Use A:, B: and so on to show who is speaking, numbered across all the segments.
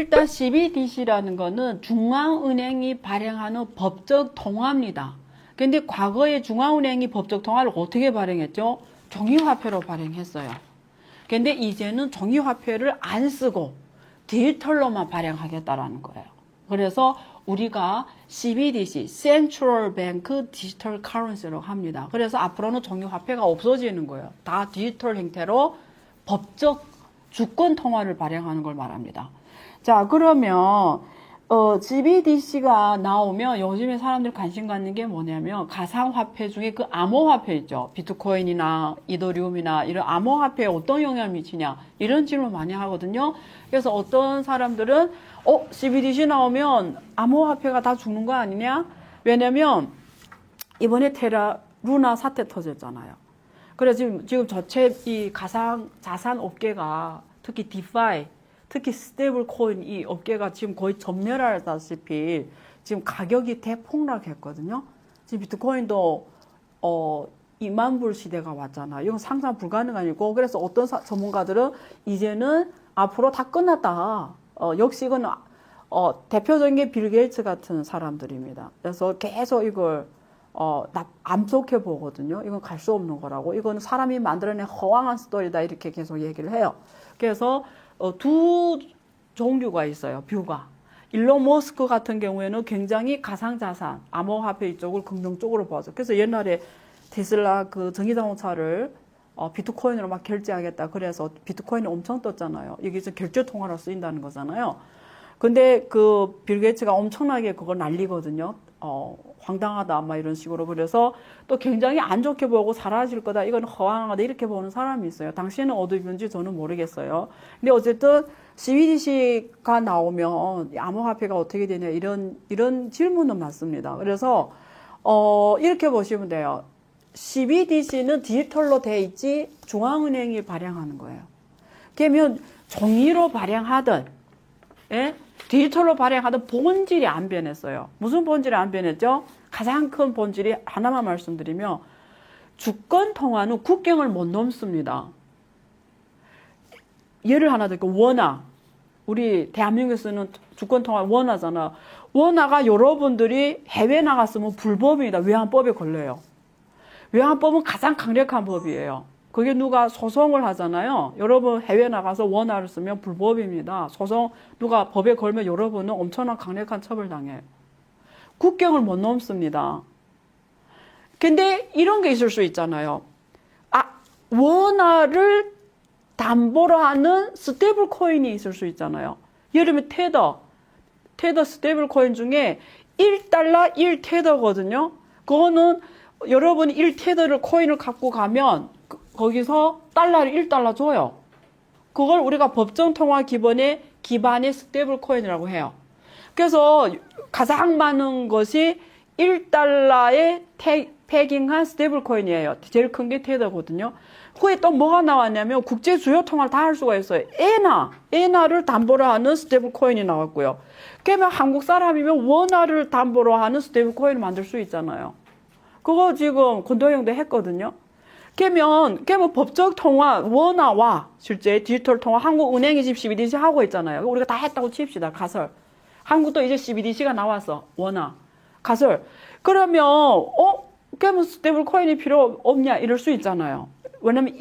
A: 일단 CBDC라는 거는 중앙은행이 발행하는 법적 통화입니다. 근데 과거에 중앙은행이 법적 통화를 어떻게 발행했죠? 종이화폐로 발행했어요. 근데 이제는 종이화폐를 안 쓰고 디지털로만 발행하겠다라는 거예요. 그래서 우리가 CBDC, Central Bank Digital Currency라고 합니다. 그래서 앞으로는 종이화폐가 없어지는 거예요. 다 디지털 형태로 법적 주권 통화를 발행하는 걸 말합니다. 자, 그러면 GBDC가 나오면 요즘에 사람들 관심 갖는 게 뭐냐면 가상화폐 중에 그 암호화폐 있죠. 비트코인이나 이더리움이나 이런 암호화폐에 어떤 영향을 미치냐 이런 질문 많이 하거든요. 그래서 어떤 사람들은 CBDC 나오면 암호화폐가 다 죽는 거 아니냐? 왜냐면 이번에 루나 사태 터졌잖아요. 그래서 지금 전체 이 가상 자산 업계가 특히 디파이 특히 스테이블 코인 이 업계가 지금 거의 전멸하다시피 지금 가격이 대폭락했거든요. 지금 비트코인도 2만 불 시대가 왔잖아. 이건 상상 불가능하고 그래서 어떤 전문가들은 이제는 앞으로 다 끝났다. 역시 이건 대표적인 게 빌 게이츠 같은 사람들입니다. 그래서 계속 이걸 안 좋게 보거든요. 이건 갈 수 없는 거라고. 이건 사람이 만들어낸 허황한 스토리다 이렇게 계속 얘기를 해요. 그래서 두 종류가 있어요. 뷰가. 일론 머스크 같은 경우에는 굉장히 가상자산, 암호화폐 이쪽을 긍정적으로 봐서. 그래서 옛날에 테슬라 그 전기자동차를 비트코인으로 막 결제하겠다. 그래서 비트코인이 엄청 떴잖아요. 이게 결제 통화로 쓰인다는 거잖아요. 근데 그 빌 게이츠가 엄청나게 그걸 날리거든요. 황당하다, 아마 이런 식으로. 그래서 또 굉장히 안 좋게 보고 사라질 거다. 이건 허황하다. 이렇게 보는 사람이 있어요. 당신은 어디 있는지 저는 모르겠어요. 근데 어쨌든 CBDC가 나오면 암호화폐가 어떻게 되냐. 이런 질문은 많습니다. 그래서, 이렇게 보시면 돼요. CBDC는 디지털로 돼 있지 중앙은행이 발행하는 거예요. 그러면 종이로 발행하든, 예? 디지털로 발행하던 본질이 안 변했어요. 무슨 본질이 안 변했죠? 가장 큰 본질이 하나만 말씀드리면 주권 통화는 국경을 못 넘습니다. 예를 하나 들고 원화. 우리 대한민국에 쓰는 주권 통화 원화잖아. 원화가 여러분들이 해외 나갔으면 불법입니다. 외환법에 걸려요. 외환법은 가장 강력한 법이에요. 그게 누가 소송을 하잖아요. 여러분 해외 나가서 원화를 쓰면 불법입니다. 소송 누가 법에 걸면 여러분은 엄청난 강력한 처벌당해요. 국경을 못 넘습니다. 근데 이런 게 있을 수 있잖아요. 원화를 담보로 하는 스테이블 코인이 있을 수 있잖아요. 예를 들면 테더 스테이블 코인 중에 1달러 1테더거든요. 그거는 여러분이 1테더를 코인을 갖고 가면 거기서 달러를 1달러 줘요. 그걸 우리가 법정 통화 기반의 스테이블 코인이라고 해요. 그래서 가장 많은 것이 1달러에 패깅한 스테이블 코인이에요. 제일 큰 게 테더거든요. 후에 또 뭐가 나왔냐면 국제 주요 통화를 다 할 수가 있어요. 엔화를 담보로 하는 스테이블 코인이 나왔고요. 그러면 한국 사람이면 원화를 담보로 하는 스테이블 코인을 만들 수 있잖아요. 그거 지금 권도영도 했거든요. 그러면 법적 통화, 원화와 실제 디지털 통화, 한국은행이 지금 CBDC 하고 있잖아요. 우리가 다 했다고 칩시다, 가설. 한국도 이제 CBDC가 나왔어, 원화. 가설. 그러면, 그러면 스테이블 코인이 필요 없냐, 이럴 수 있잖아요. 왜냐면,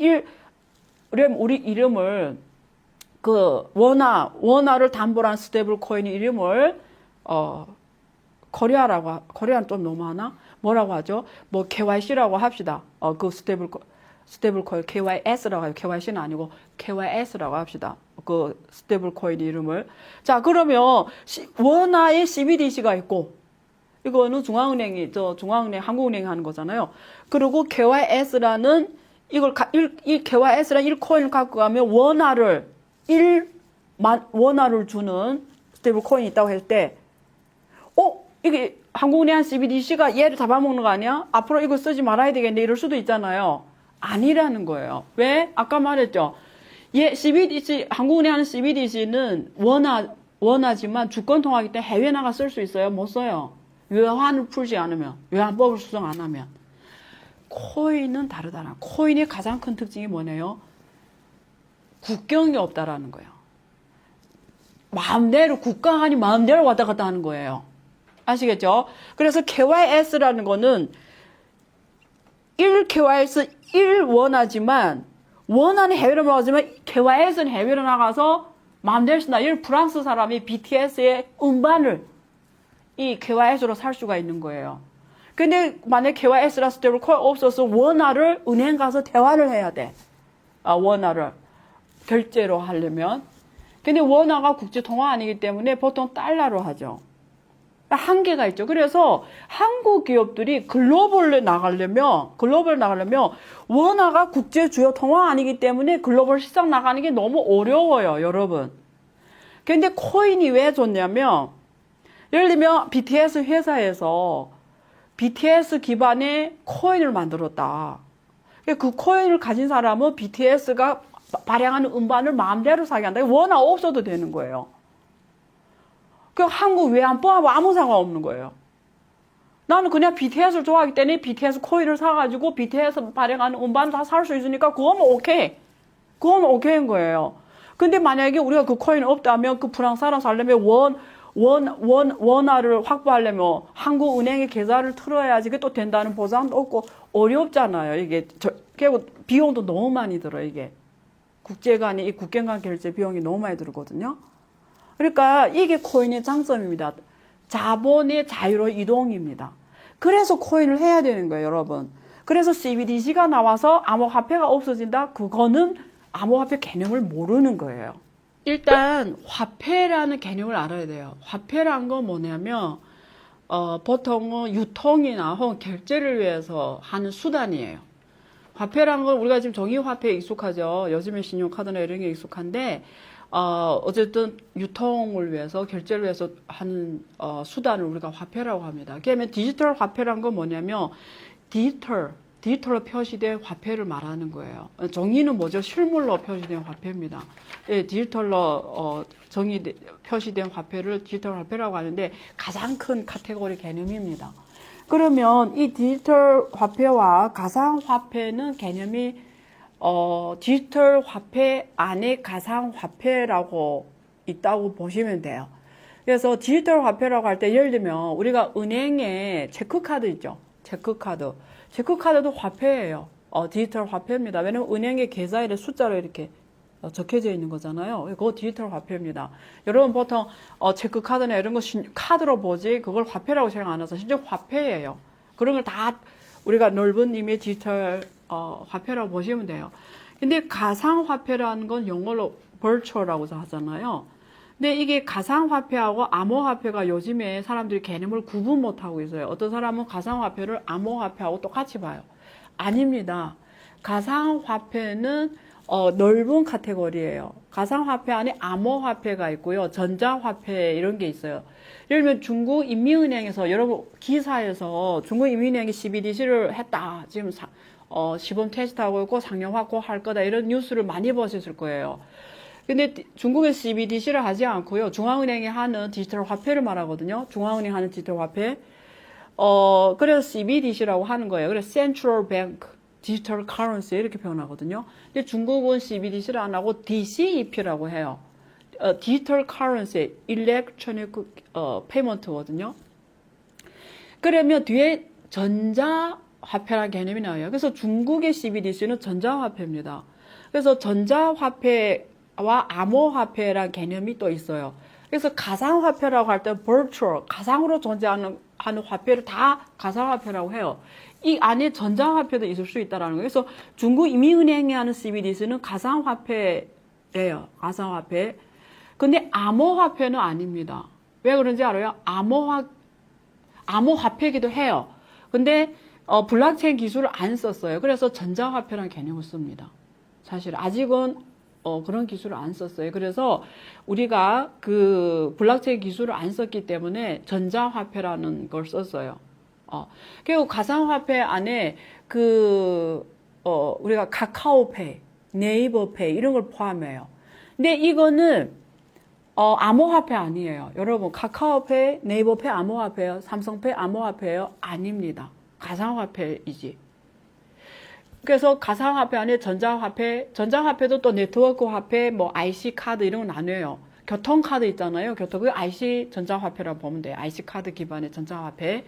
A: 우리 이름을, 원화를 담보로 한 스테이블 코인의 이름을, 코리아는 좀 너무하나? 뭐라고 하죠? 뭐 KYC라고 합시다. 그 스테이블 코인 KYS라고 하죠. KYC는 아니고 KYS라고 합시다. 그 스테이블 코인 이름을. 자, 그러면 원화에 CBDC가 있고 이거는 중앙은행 한국은행이 하는 거잖아요. 그리고 KYS라는 이 KYS라는 1코인을 갖고 가면 원화를 주는 스테이블 코인이 있다고 할 때 이게 한국은행 CBDC가 얘를 잡아먹는 거 아니야? 앞으로 이거 쓰지 말아야 되겠네. 이럴 수도 있잖아요. 아니라는 거예요. 왜? 아까 말했죠. 한국은행 하는 CBDC는 원화지만 주권 통화기 때문에 해외 나가 쓸 수 있어요? 못 써요. 외환을 풀지 않으면, 외환법을 수정 안 하면. 코인은 다르다나. 코인의 가장 큰 특징이 뭐네요? 국경이 없다라는 거예요. 마음대로 국가 간이 마음대로 왔다 갔다 하는 거예요. 아시겠죠? 그래서 KYS라는 거는 1 KYS 1 원하지만 원하는 해외로 나가지만 KYS는 해외로 나가서 마음대로 쓴다. 이 프랑스 사람이 BTS의 음반을 이 KYS로 살 수가 있는 거예요. 근데 만약 KYS라 스테이블코인 없어서 원화를 은행 가서 대환을 해야 돼. 원화를 결제로 하려면. 근데 원화가 국제 통화 아니기 때문에 보통 달러로 하죠. 한계가 있죠. 그래서 한국 기업들이 글로벌에 나가려면 원화가 국제 주요 통화 아니기 때문에 글로벌 시장 나가는 게 너무 어려워요, 여러분. 근데 코인이 왜 좋냐면 예를 들면 BTS 회사에서 BTS 기반의 코인을 만들었다. 그 코인을 가진 사람은 BTS가 발행하는 음반을 마음대로 사게 한다. 원화 없어도 되는 거예요. 그 한국 외환법하고 아무 상관없는 거예요. 나는 그냥 BTS를 좋아하기 때문에 BTS 코인을 사가지고 BTS 발행하는 음반을 다 살 수 있으니까 그거는 오케이. 그건 오케이인 거예요. 근데 만약에 우리가 그 코인이 없다면 그 프랑스 사람 살려면 원화를 확보하려면 한국 은행에 계좌를 틀어야지 그게 또 된다는 보장도 없고 어렵잖아요. 이게 결국 비용도 너무 많이 들어요. 이게 국제간이 이 국경간 결제 비용이 너무 많이 들거든요. 그러니까 이게 코인의 장점입니다. 자본의 자유로 이동입니다. 그래서 코인을 해야 되는 거예요, 여러분. 그래서 CBDC가 나와서 암호화폐가 없어진다? 그거는 암호화폐 개념을 모르는 거예요. 일단 화폐라는 개념을 알아야 돼요. 화폐란 건 뭐냐면 보통은 유통이나 혹은 결제를 위해서 하는 수단이에요. 화폐란 건 우리가 지금 정의화폐에 익숙하죠. 요즘에 신용카드나 이런 게 익숙한데 어쨌든 유통을 위해서 결제를 위해서 하는 수단을 우리가 화폐라고 합니다. 그러면 디지털 화폐란 건 뭐냐면 디지털로 표시된 화폐를 말하는 거예요. 정의는 뭐죠? 실물로 표시된 화폐입니다. 예, 디지털로 표시된 화폐를 디지털 화폐라고 하는데 가장 큰 카테고리 개념입니다. 그러면 이 디지털 화폐와 가상 화폐는 개념이 디지털 화폐 안에 가상 화폐라고 있다고 보시면 돼요. 그래서 디지털 화폐라고 할 때 예를 들면 우리가 은행에 체크카드 있죠. 체크카드도 화폐예요. 디지털 화폐입니다. 왜냐면 은행의 계좌에 숫자로 이렇게 적혀져 있는 거잖아요. 그거 디지털 화폐입니다. 여러분 보통 체크카드나 이런 거 카드로 보지 그걸 화폐라고 생각 안 해서 진짜 화폐예요. 그런 걸 다 우리가 넓은 의미의 디지털 화폐라고 보시면 돼요. 근데 가상화폐라는 건 영어로 virtual라고 하잖아요. 근데 이게 가상화폐하고 암호화폐가 요즘에 사람들이 개념을 구분 못하고 있어요. 어떤 사람은 가상화폐를 암호화폐하고 똑같이 봐요. 아닙니다. 가상화폐는 넓은 카테고리예요. 가상화폐 안에 암호화폐가 있고요. 전자화폐 이런 게 있어요. 예를 들면 중국인민은행에서 여러분 기사에서 중국인민은행이 CBDC를 했다. 지금 시범 테스트하고 있고 상용 확보할 거다. 이런 뉴스를 많이 보셨을 거예요. 근데 중국의 CBDC를 하지 않고요. 중앙은행이 하는 디지털 화폐를 말하거든요. 중앙은행 하는 디지털 화폐. 그래서 CBDC라고 하는 거예요. 그래서 Central Bank Digital Currency 이렇게 표현하거든요. 근데 중국은 CBDC를 안 하고 DCEP라고 해요. Digital Currency, Electronic Payment거든요. 그러면 뒤에 전자화폐라는 개념이 나와요. 그래서 중국의 CBDC는 전자화폐입니다. 그래서 전자화폐와 암호화폐라는 개념이 또 있어요. 그래서 가상화폐라고 할 때 virtual, 가상으로 존재하는 화폐를 다 가상화폐라고 해요. 이 안에 전자화폐도 있을 수 있다라는 거예요. 그래서 중국인민은행이 하는 CBDC는 가상화폐예요. 가상화폐. 근데 암호화폐는 아닙니다. 왜 그런지 알아요? 암호화폐이기도 해요. 근데 블록체인 기술을 안 썼어요. 그래서 전자화폐라는 개념을 씁니다. 사실 아직은 그런 기술을 안 썼어요. 그래서 우리가 그 블록체인 기술을 안 썼기 때문에 전자화폐라는 걸 썼어요. 그리고 가상화폐 안에 우리가 카카오페이, 네이버페이 이런 걸 포함해요. 근데 이거는 암호화폐 아니에요. 여러분 카카오페이, 네이버페이 암호화폐예요. 삼성페이 암호화폐예요. 아닙니다. 가상화폐이지. 그래서 가상화폐 안에 전자화폐도 또 네트워크 화폐, 뭐 IC 카드 이런 거 나뉘어요. 교통카드 있잖아요. 그 IC 전자화폐라고 보면 돼요. IC 카드 기반의 전자화폐.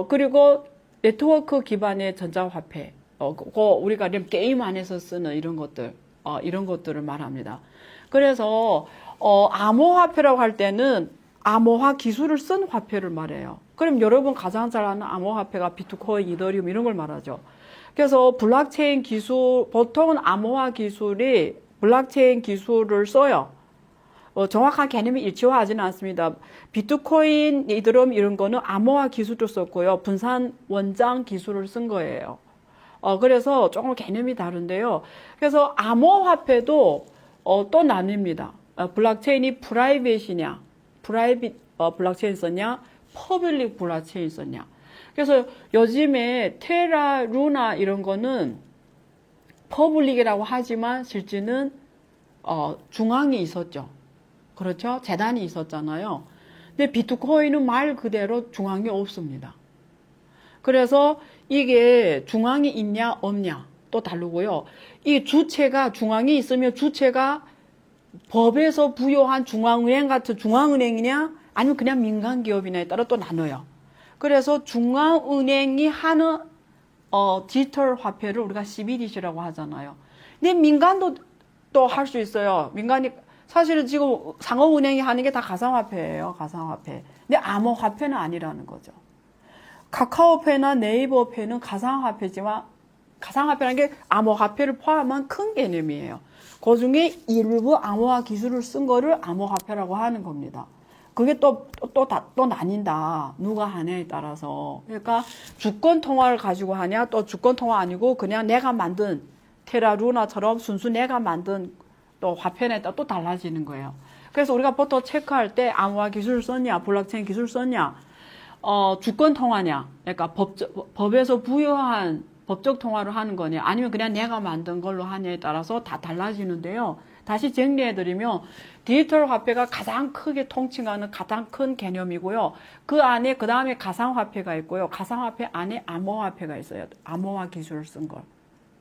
A: 그리고 네트워크 기반의 전자화폐. 우리가 게임 안에서 쓰는 이런 것들, 이런 것들을 말합니다. 그래서, 암호화폐라고 할 때는 암호화 기술을 쓴 화폐를 말해요. 그럼 여러분 가장 잘 아는 암호화폐가 비트코인, 이더리움 이런 걸 말하죠. 그래서 블록체인 기술, 보통은 암호화 기술이 블록체인 기술을 써요. 정확한 개념이 일치화하지는 않습니다. 비트코인, 이더리움 이런 거는 암호화 기술도 썼고요. 분산 원장 기술을 쓴 거예요. 그래서 조금 개념이 다른데요. 그래서 암호화폐도 또 나뉩니다. 블록체인이 프라이빗이냐, 블록체인 썼냐, 퍼블릭 블록체인 썼냐. 그래서 요즘에 테라, 루나 이런 거는 퍼블릭이라고 하지만 실제는 중앙이 있었죠. 그렇죠? 재단이 있었잖아요. 근데 비트코인은 말 그대로 중앙이 없습니다. 그래서 이게 중앙이 있냐 없냐 또 다르고요. 이 주체가 중앙이 있으면 주체가 법에서 부여한 중앙은행 같은 중앙은행이냐 아니면 그냥 민간 기업이냐에 따라 또 나눠요. 그래서 중앙은행이 하는 디지털 화폐를 우리가 CBDC라고 하잖아요. 근데 민간도 또 할 수 있어요. 민간이 사실은 지금 상업은행이 하는 게 다 가상화폐예요. 가상화폐. 근데 암호화폐는 아니라는 거죠. 카카오페나 네이버페는 가상화폐지만 가상화폐라는 게 암호화폐를 포함한 큰 개념이에요. 그 중에 일부 암호화 기술을 쓴 거를 암호화폐라고 하는 겁니다. 그게 또 나뉜다. 누가 하냐에 따라서. 그러니까 주권 통화를 가지고 하냐, 또 주권 통화 아니고 그냥 내가 만든 테라 루나처럼 순수 내가 만든 또 화폐에 따라 또 달라지는 거예요. 그래서 우리가 보통 체크할 때 암호화 기술을 썼냐, 블록체인 기술을 썼냐, 주권 통화냐, 그러니까 법에서 부여한 법적 통화를 하는 거냐, 아니면 그냥 내가 만든 걸로 하냐에 따라서 다 달라지는데요. 다시 정리해드리면 디지털 화폐가 가장 크게 통칭하는 가장 큰 개념이고요. 그 안에 그 다음에 가상화폐가 있고요. 가상화폐 안에 암호화폐가 있어요. 암호화 기술을 쓴 걸.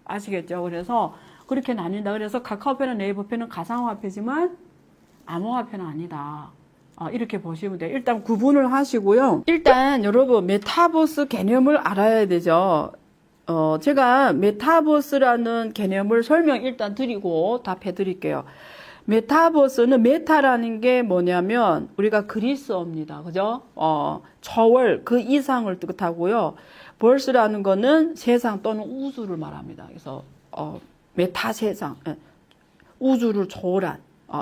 A: 아시겠죠? 그래서 그렇게 나뉜다. 그래서 카카오페나 네이버페는 가상화폐지만 암호화폐는 아니다. 이렇게 보시면 돼요. 일단 구분을 하시고요. 일단 여러분 메타버스 개념을 알아야 되죠. 제가 메타버스라는 개념을 설명 일단 드리고 답해 드릴게요. 메타버스는 메타라는 게 뭐냐면 우리가 그리스어입니다. 그죠? 저월 그 이상을 뜻하고요. 버스라는 거는 세상 또는 우주를 말합니다. 그래서 메타 세상, 우주를 초월한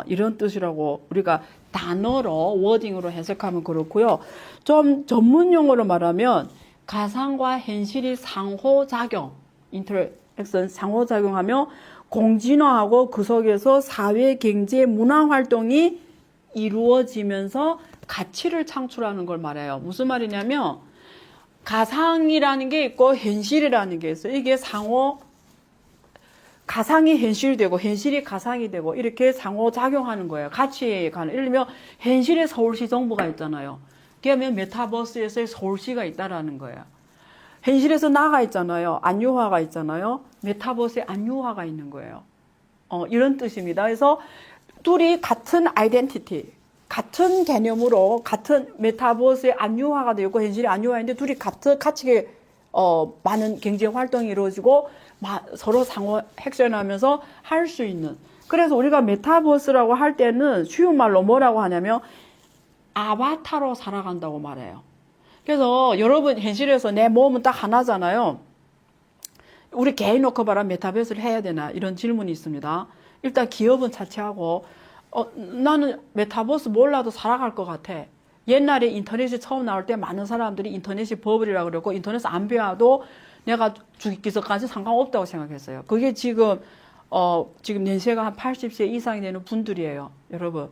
A: 이런 뜻이라고 우리가 단어로 워딩으로 해석하면 그렇고요. 좀 전문 용어로 말하면 가상과 현실이 상호작용, 인터랙션 상호작용하며 공진화하고 그 속에서 사회, 경제, 문화 활동이 이루어지면서 가치를 창출하는 걸 말해요. 무슨 말이냐면 가상이라는 게 있고 현실이라는 게 있어요. 이게 가상이 현실이 되고 현실이 가상이 되고 이렇게 상호작용하는 거예요. 가치에 관한. 예를 들면 현실에 서울시 정부가 있잖아요. 그러면 메타버스에서 서울시가 있다라는 거예요. 현실에서 나가 있잖아요. 안유화가 있잖아요. 메타버스에 안유화가 있는 거예요. 이런 뜻입니다. 그래서 둘이 같은 아이덴티티, 같은 개념으로 같은 메타버스에 안유화가 되고 현실에 안유화인데 둘이 같이 많은 경제 활동이 이루어지고 서로 상호 핵전하면서 할 수 있는. 그래서 우리가 메타버스라고 할 때는 쉬운 말로 뭐라고 하냐면 아바타로 살아간다고 말해요. 그래서 여러분 현실에서 내 몸은 딱 하나잖아요. 우리 개인 놓고 봐라 메타버스를 해야 되나 이런 질문이 있습니다. 일단 기업은 차치하고 나는 메타버스 몰라도 살아갈 것 같아. 옛날에 인터넷이 처음 나올 때 많은 사람들이 인터넷이 버블이라고 그랬고 인터넷 안 배워도 내가 죽기 전까지 상관없다고 생각했어요. 그게 지금 연세가 한 80세 이상이 되는 분들이에요. 여러분.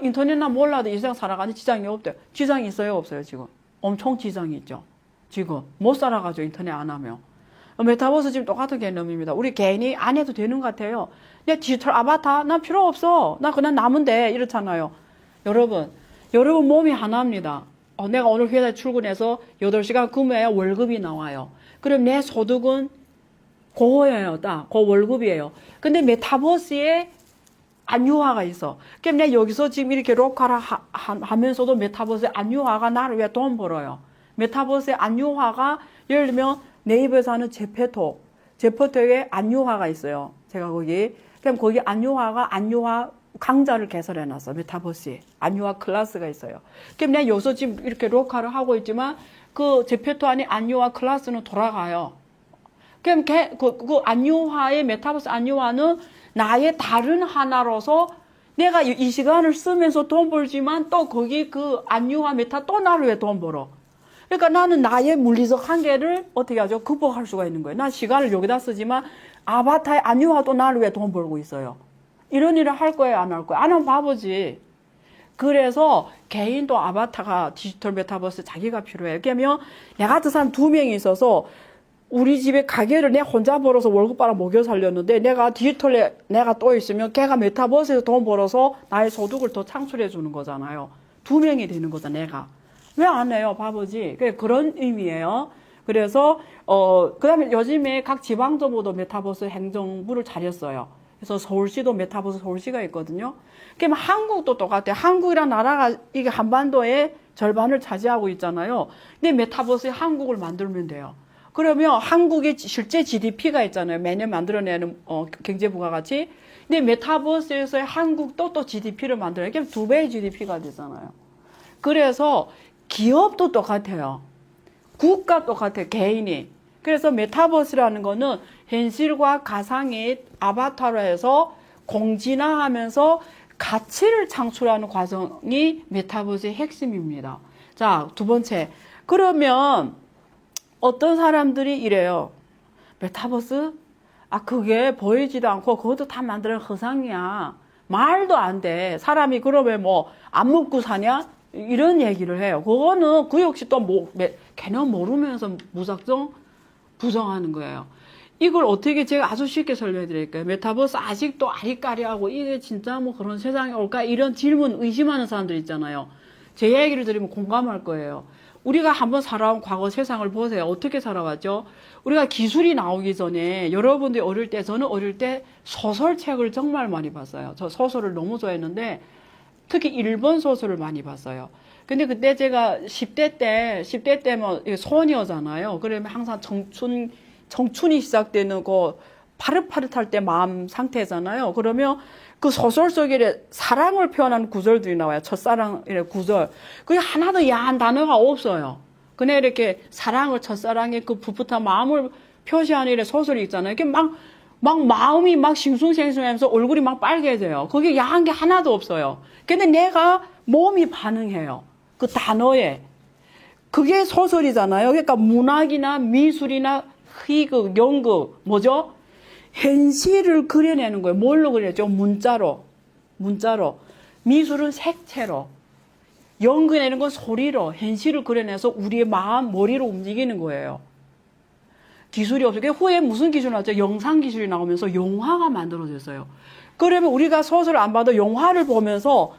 A: 인터넷나 몰라도 이 세상 살아가는 지장이 없대요. 지장이 있어요, 없어요, 지금? 엄청 지장이 있죠. 지금. 못 살아가죠, 인터넷 안 하면. 메타버스 지금 똑같은 개념입니다. 우리 개인이 안 해도 되는 것 같아요. 내 디지털 아바타? 난 필요 없어. 나 그냥 남으면 돼. 이렇잖아요. 여러분 몸이 하나입니다. 내가 오늘 회사에 출근해서 8시간 근무해야 월급이 나와요. 그럼 내 소득은 그거예요. 딱. 그 월급이에요. 근데 메타버스에 안유화가 있어. 그럼 내가 여기서 지금 이렇게 로카를 하면서도 메타버스의 안유화가 나를 왜 돈 벌어요? 메타버스의 안유화가 예를 들면 네이버에서 하는 제페토에 안유화가 있어요. 제가 거기. 그럼 거기 안유화 강좌를 개설해 놨어. 메타버스에. 안유화 클래스가 있어요. 그럼 내가 여기서 지금 이렇게 로카를 하고 있지만 그 제페토 안에 안유화 클래스는 돌아가요. 그럼 그 안유화의 메타버스 안유화는 나의 다른 하나로서 내가 이 시간을 쓰면서 돈 벌지만 또 거기 그 안유화 메타 또 나를 왜 돈 벌어? 그러니까 나는 나의 물리적 한계를 어떻게 하죠? 극복할 수가 있는 거예요. 난 시간을 여기다 쓰지만 아바타의 안유화도 나를 왜 돈 벌고 있어요? 이런 일을 할 거예요? 안 할 거예요? 안 하면 바보지. 그래서 개인도 아바타가 디지털 메타버스 자기가 필요해요. 그러면 내 같은 사람 2명이 있어서 우리 집에 가게를 내 혼자 벌어서 월급 받아 먹여 살렸는데 내가 디지털에 내가 또 있으면 걔가 메타버스에서 돈 벌어서 나의 소득을 더 창출해 주는 거잖아요. 2명이 되는 거다 내가. 왜 안 해요? 바보지. 그런 의미예요. 그래서 그다음에 요즘에 각 지방정부도 메타버스 행정부를 차렸어요. 그래서 서울시도 메타버스 서울시가 있거든요. 그럼 한국도 똑같아요. 한국이란 나라가 이게 한반도의 절반을 차지하고 있잖아요. 근데 메타버스에 한국을 만들면 돼요. 그러면 한국의 실제 GDP가 있잖아요. 매년 만들어내는 경제부가가치. 근데 메타버스에서의 한국도 또 GDP를 만들어요. 그럼 2배의 GDP가 되잖아요. 그래서 기업도 똑같아요. 국가 똑같아요. 개인이. 그래서 메타버스라는 거는 현실과 가상의 아바타로 해서 공진화하면서 가치를 창출하는 과정이 메타버스의 핵심입니다. 자, 2번째. 그러면 어떤 사람들이 이래요. 메타버스? 그게 보이지도 않고 그것도 다 만드는 허상이야. 말도 안 돼. 사람이 그러면 뭐 안 먹고 사냐? 이런 얘기를 해요. 그거는 그 역시 또 걔는 모르면서 무작정 부정하는 거예요. 이걸 어떻게 제가 아주 쉽게 설명해 드릴까요? 메타버스 아직도 아리까리하고 이게 진짜 뭐 그런 세상이 올까? 이런 질문 의심하는 사람들 있잖아요. 제 얘기를 들으면 공감할 거예요. 우리가 한번 살아온 과거 세상을 보세요. 어떻게 살아왔죠? 우리가 기술이 나오기 전에 여러분들이 어릴 때, 저는 어릴 때 소설책을 정말 많이 봤어요. 저 소설을 너무 좋아했는데 특히 일본 소설을 많이 봤어요. 근데 그때 제가 10대 때 뭐 소녀잖아요. 그러면 항상 청춘이 시작되는 그 파릇파릇할 때 마음 상태잖아요. 그러면 그 소설 속에 사랑을 표현하는 구절들이 나와요. 첫사랑의 구절. 그게 하나도 야한 단어가 없어요. 그냥 이렇게 사랑을, 첫사랑의 그 풋풋한 마음을 표시하는 이런 소설이 있잖아요. 이게 막 마음이 막 싱숭생숭하면서 얼굴이 막 빨개져요. 그게 야한 게 하나도 없어요. 근데 내가 몸이 반응해요. 그 단어에. 그게 소설이잖아요. 그러니까 문학이나 미술이나 희극, 연극, 뭐죠? 현실을 그려내는 거예요. 뭘로 그려냈죠? 문자로. 미술은 색채로. 연극이라는 건 소리로, 현실을 그려내서 우리의 마음, 머리로 움직이는 거예요. 기술이 없어요. 후에 무슨 기술이 나왔죠? 영상 기술이 나오면서 영화가 만들어졌어요. 그러면 우리가 소설을 안 봐도 영화를 보면서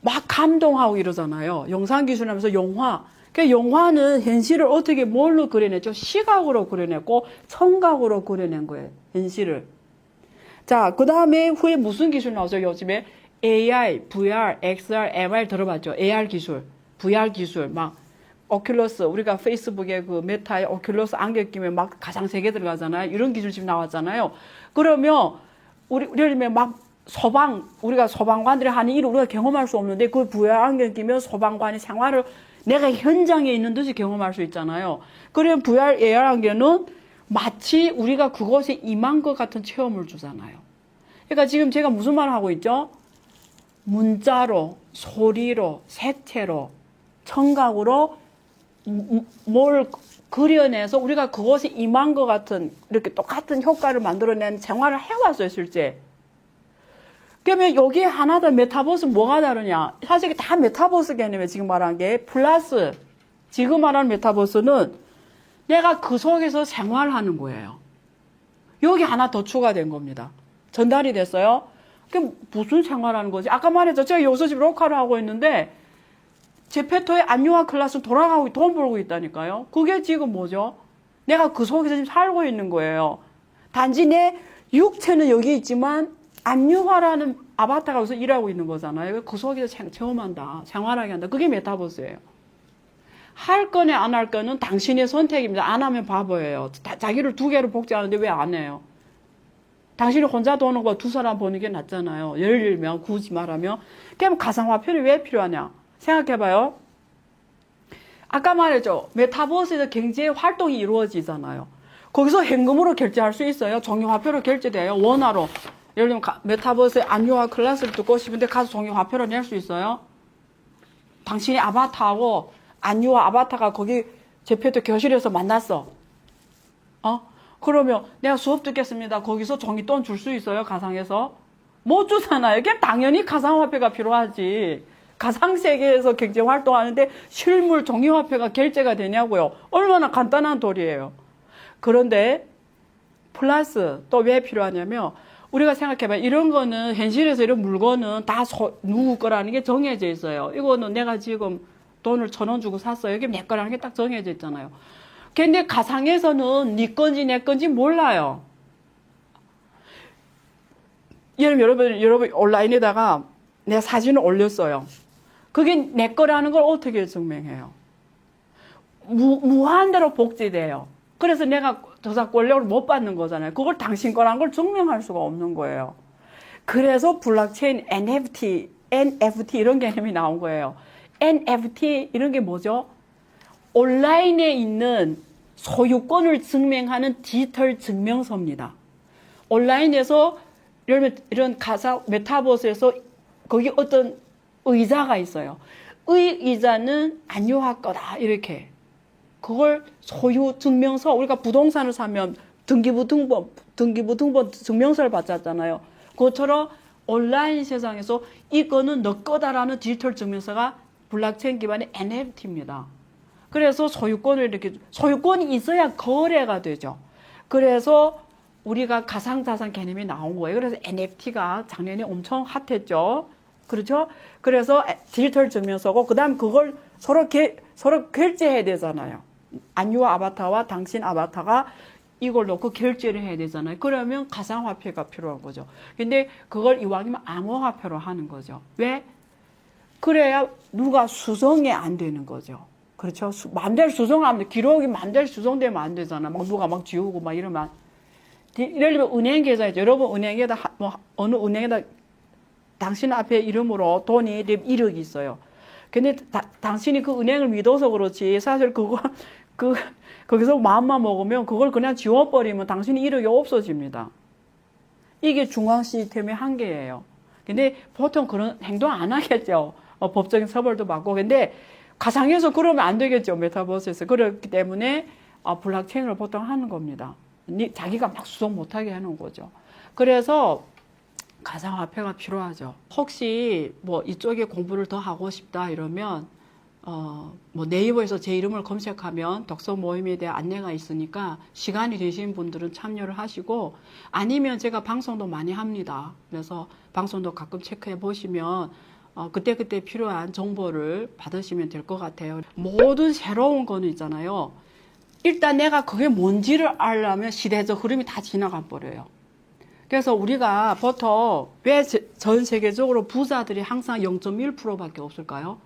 A: 막 감동하고 이러잖아요. 영상 기술 하면서 영화. 그러니까 영화는 현실을 어떻게 뭘로 그려냈죠? 시각으로 그려냈고 청각으로 그려낸 거예요. 현실을. 자, 그 다음에 후에 무슨 기술 나오죠? 요즘에 AI, VR, XR, MR 들어봤죠? AR 기술, VR 기술, 막 오큘러스, 우리가 페이스북에 그 메타의 오큘러스 안경 끼면 막 가상 세계 들어가잖아요. 이런 기술 지금 나왔잖아요. 그러면 우리 막 우리가 소방관들이 하는 일을 우리가 경험할 수 없는데 그 VR 안경 끼면 소방관의 생활을 내가 현장에 있는 듯이 경험할 수 있잖아요. 그러면 VR, AR 안경은 마치 우리가 그곳에 임한 것 같은 체험을 주잖아요. 그러니까 지금 제가 무슨 말을 하고 있죠? 문자로, 소리로, 색채로, 청각으로 뭘 그려내서 우리가 그곳에 임한 것 같은 이렇게 똑같은 효과를 만들어낸 생활을 해왔어요, 실제. 그러면 여기에 하나 더 메타버스 뭐가 다르냐? 사실 이게 다 메타버스 개념이에요, 지금 말한 게. 플러스, 지금 말하는 메타버스는 내가 그 속에서 생활하는 거예요. 여기 하나 더 추가된 겁니다. 전달이 됐어요? 그럼 무슨 생활하는 거지? 아까 말했죠. 제가 여기서 지금 로카를 하고 있는데, 제페토의 안유화 클래스 돌아가고 돈 벌고 있다니까요. 그게 지금 뭐죠? 내가 그 속에서 지금 살고 있는 거예요. 단지 내 육체는 여기 있지만 안유화라는 아바타가 여기서 일하고 있는 거잖아요. 그 속에서 체험한다. 생활하게 한다. 그게 메타버스예요. 할 거냐 안 할 거는 당신의 선택입니다. 안 하면 바보예요. 자기를 두 개로 복제하는데 왜 안 해요? 당신이 혼자 도는 거 두 사람 보는 게 낫잖아요. 예를 들면 굳이 말하면. 그럼 가상화폐는 왜 필요하냐? 생각해봐요. 아까 말했죠. 메타버스에서 경제 활동이 이루어지잖아요. 거기서 현금으로 결제할 수 있어요. 종이화폐로 결제돼요. 원화로. 예를 들면 메타버스에 안유화 클래스를 듣고 싶은데 가서 종이화폐로 낼 수 있어요. 당신이 아바타하고 안유화 아바타가 거기 제페토 교실에서 만났어. 그러면 내가 수업 듣겠습니다. 거기서 종이돈 줄 수 있어요? 가상에서? 못 주잖아요. 그냥 당연히 가상화폐가 필요하지. 가상세계에서 경제 활동하는데 실물 종이화폐가 결제가 되냐고요. 얼마나 간단한 도리예요. 그런데 플러스 또 왜 필요하냐면 우리가 생각해봐요. 이런 거는 현실에서 이런 물건은 다 누구 거라는 게 정해져 있어요. 이거는 내가 지금 돈을 1,000원 주고 샀어요. 이게 내 거라는 게 딱 정해져 있잖아요. 근데 가상에서는 네 건지 내 건지 몰라요. 여러분 온라인에다가 내 사진을 올렸어요. 그게 내 거라는 걸 어떻게 증명해요? 무한대로 복제돼요. 그래서 내가 저작권료를 못 받는 거잖아요. 그걸 당신 거라는 걸 증명할 수가 없는 거예요. 그래서 블록체인, NFT 이런 개념이 나온 거예요. NFT 이런 게 뭐죠? 온라인에 있는 소유권을 증명하는 디지털 증명서입니다. 온라인에서 이런 가상 메타버스에서 거기 어떤 의자가 있어요. 의자는 안유화 거다 이렇게. 그걸 소유 증명서, 우리가 부동산을 사면 등기부 등본 증명서를 받았잖아요. 그것처럼 온라인 세상에서 이거는 너 거다라는 디지털 증명서가 블록체인 기반의 NFT입니다. 그래서 소유권이 있어야 거래가 되죠. 그래서 우리가 가상자산 개념이 나온 거예요. 그래서 NFT가 작년에 엄청 핫했죠. 그렇죠? 그래서 디지털 증명서고, 그 다음 그걸 서로 결제해야 되잖아요. 안유화 아바타와 당신 아바타가 이걸 놓고 결제를 해야 되잖아요. 그러면 가상화폐가 필요한 거죠. 근데 그걸 이왕이면 암호화폐로 하는 거죠. 왜? 그래야 누가 수정이 안 되는 거죠. 그렇죠? 맘대로 수정하면 돼. 기록이 맘대로 수정되면 안 되잖아. 막 누가 막 지우고 막 이러면. 예를 들면 은행 계좌이죠. 여러분 은행에다 어느 은행에다 당신 앞에 이름으로 돈이 1억 있어요. 근데 당신이 그 은행을 믿어서 그렇지 사실 거기서 마음만 먹으면 그걸 그냥 지워버리면 당신이 1억이 없어집니다. 이게 중앙 시스템의 한계예요. 근데 보통 그런 행동 안 하겠죠. 법적인 처벌도 받고. 근데 가상에서 그러면 안 되겠죠. 메타버스에서. 그렇기 때문에 블록체인을 보통 하는 겁니다. 자기가 막 수정 못하게 해놓은 거죠. 그래서 가상화폐가 필요하죠. 혹시 뭐 이쪽에 공부를 더 하고 싶다 이러면 뭐 네이버에서 제 이름을 검색하면 독서 모임에 대한 안내가 있으니까 시간이 되신 분들은 참여를 하시고, 아니면 제가 방송도 많이 합니다. 그래서 방송도 가끔 체크해 보시면 그때그때 필요한 정보를 받으시면 될 것 같아요. 모든 새로운 거는 있잖아요. 일단 내가 그게 뭔지를 알려면 시대적 흐름이 다 지나가 버려요. 그래서 우리가 보통 왜 전 세계적으로 부자들이 항상 0.1%밖에 없을까요?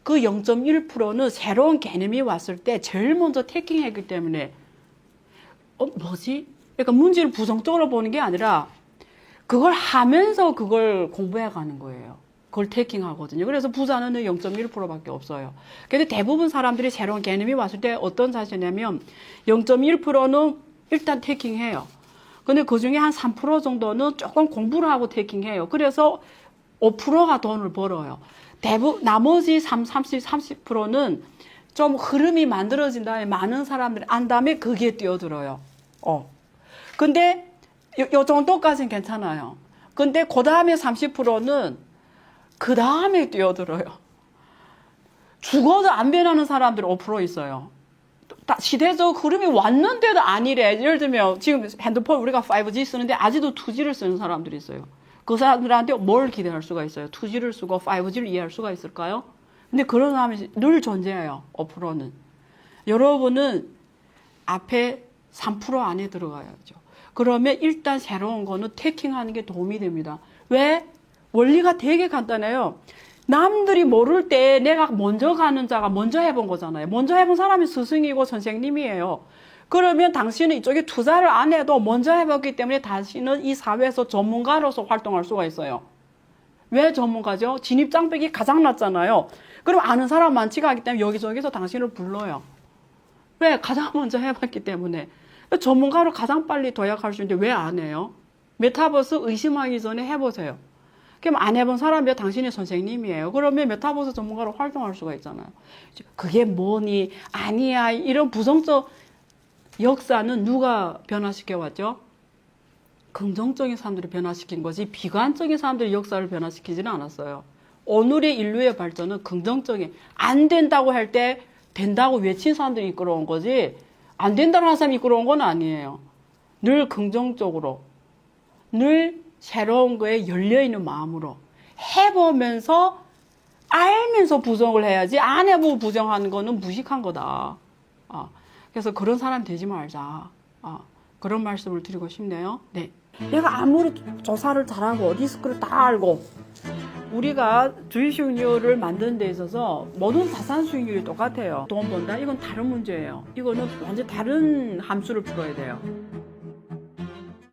A: 그 0.1%는 새로운 개념이 왔을 때 제일 먼저 태킹했기 때문에 뭐지? 그러니까 문제를 부정적으로 보는 게 아니라 그걸 하면서 그걸 공부해 가는 거예요. 그걸 태킹하거든요. 그래서 부자는 0.1%밖에 없어요. 근데 대부분 사람들이 새로운 개념이 왔을 때 어떤 자세냐면 0.1%는 일단 태킹해요. 근데 그 중에 한 3% 정도는 조금 공부를 하고 태킹해요. 그래서 5%가 돈을 벌어요. 나머지 30%는 좀 흐름이 만들어진 다음에 많은 사람들이 안 다음에 거기에 뛰어들어요. 근데 요 정도까지는 괜찮아요. 근데 그 다음에 30%는 그 다음에 뛰어들어요. 죽어도 안 변하는 사람들이 5% 있어요. 시대적 흐름이 왔는데도 아니래. 예를 들면 지금 핸드폰 우리가 5G 쓰는데 아직도 2G를 쓰는 사람들이 있어요. 그 사람들한테 뭘 기대할 수가 있어요? 2G를 쓰고 5G를 이해할 수가 있을까요? 근데 그런 사람이 늘 존재해요. 5%는. 여러분은 앞에 3% 안에 들어가야죠. 그러면 일단 새로운 거는 태킹하는 게 도움이 됩니다. 왜? 원리가 되게 간단해요. 남들이 모를 때 내가 먼저 가는 자가 먼저 해본 거잖아요. 먼저 해본 사람이 스승이고 선생님이에요. 그러면 당신은 이쪽에 투자를 안 해도 먼저 해봤기 때문에 당신은 이 사회에서 전문가로서 활동할 수가 있어요. 왜 전문가죠? 진입장벽이 가장 낮잖아요. 그럼 아는 사람 많지가 않기 때문에 여기저기서 당신을 불러요. 왜? 가장 먼저 해봤기 때문에. 전문가로 가장 빨리 도약할 수 있는데 왜 안 해요? 메타버스 의심하기 전에 해보세요. 그럼 안 해본 사람이 당신이 선생님이에요. 그러면 메타버스 전문가로 활동할 수가 있잖아요. 그게 뭐니? 아니야. 이런 부정적 역사는 누가 변화시켜왔죠? 긍정적인 사람들이 변화시킨 거지 비관적인 사람들이 역사를 변화시키지는 않았어요. 오늘의 인류의 발전은 긍정적인, 안 된다고 할 때 된다고 외친 사람들이 이끌어온 거지 안 된다고 하는 사람이 이끌어온 건 아니에요. 늘 긍정적으로, 늘 새로운 거에 열려있는 마음으로 해보면서 알면서 부정을 해야지 안 해보고 부정하는 거는 무식한 거다. 그래서 그런 사람 되지 말자. 그런 말씀을 드리고 싶네요. 네. 내가 아무리 조사를 잘하고 리스크를 다 알고 우리가 주식 수익률을 만드는 데 있어서 모든 자산 수익률이 똑같아요. 돈 번다? 이건 다른 문제예요. 이거는 완전 다른 함수를 풀어야 돼요.